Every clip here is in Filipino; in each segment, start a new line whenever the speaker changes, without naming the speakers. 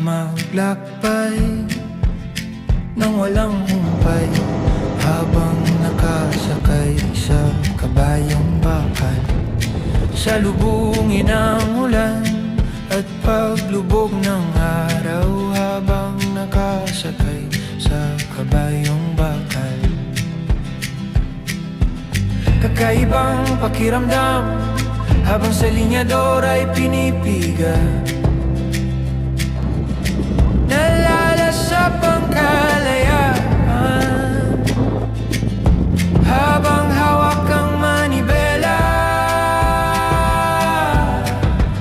maglakbay nang walang humpay, habang nakasakay sa kabayong bakal. Salubungin ang ulan at paglubog ng araw, habang nakasakay sa kabayong bakal. Kakaibang pakiramdam habang sa linyador ay pinipiga, nalalasap ang kalayaan, habang hawak ang manibela.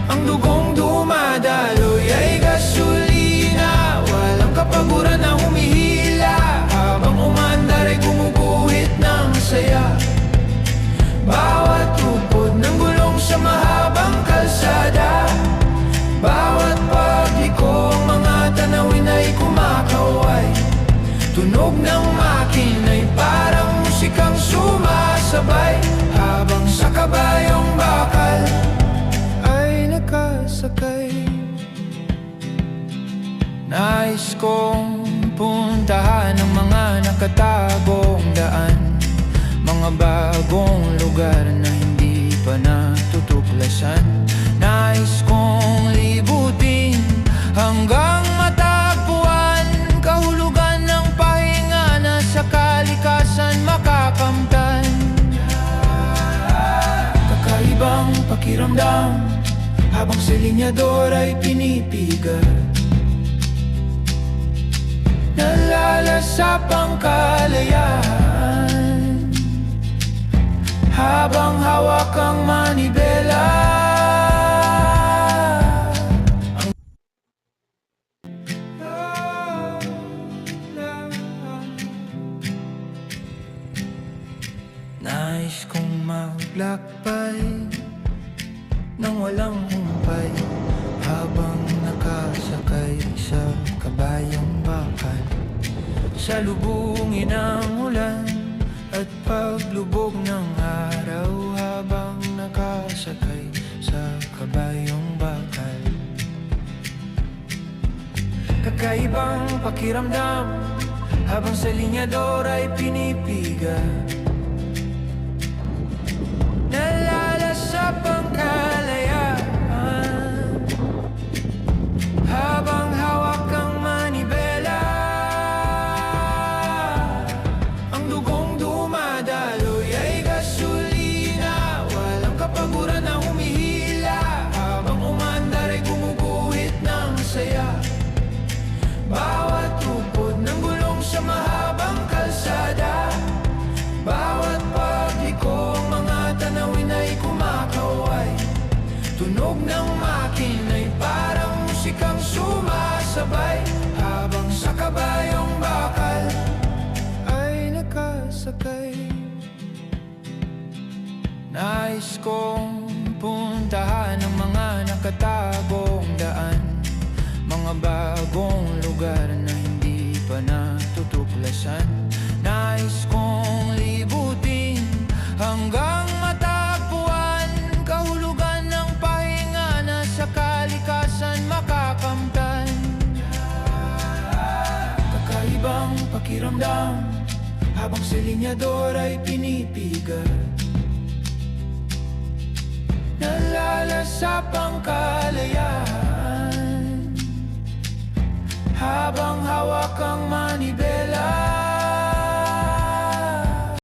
Ang dugong dumadaloy ay gasolina, walang kapaguran na humihila, habang umaandar ay gumuguhit ng saya. Bawat tupod ng gulong sa mahabang kalsada, bawat pagliko, mga tanawin ay kumakaway. Tunog ng makina'y parang musikang sumasabay, habang sa kabayong bakal ay nakasakay. Nais kong puntahan ang mga nakatagong daan, mga bagong lugar na hindi pa natutuklasan. Nais kong libutin hanggang matagpuan kahulugan ng pahinga na sa kalikasan makakamtan. Kakaibang pakiramdam habang sa linyador ay pinipiga, nalalasap ang kalayaan, habang hawak ang manibela. Nais kong maglakbay nang walang humpay, habang nakasakay sa kabayong bakal. Salubungin ang ulan at paglubog ng araw, habang nakasakay sa kabayong bakal. Kakaibang pakiramdam habang sa linyador ay pinipiga, nalalasap ang kalayaan, habang hawak ang manibela. Ang dugong dumadaloy ay gasolina, walang kapaguran na humihila, habang umaandar ay gumuguhit ng saya. Bawat tupod ng gulong sa mahabang kalsada, bawat pagliko, mga tanawin ay kumakaway. Tunog ng makina'y parang musikang sumasabay, habang sa kabayong bakal ay nakasakay. Nais kong puntahan ang mga nakatagong daan, mga bagong lugar na hindi pa natutuklasan. Nais kong libutin hanggang matagpuan kahulugan ng pahinga na sa kalikasan makakamtan. Kakaibang pakiramdam habang sa linyador ay pinipiga, nalalasap ang kalayaan,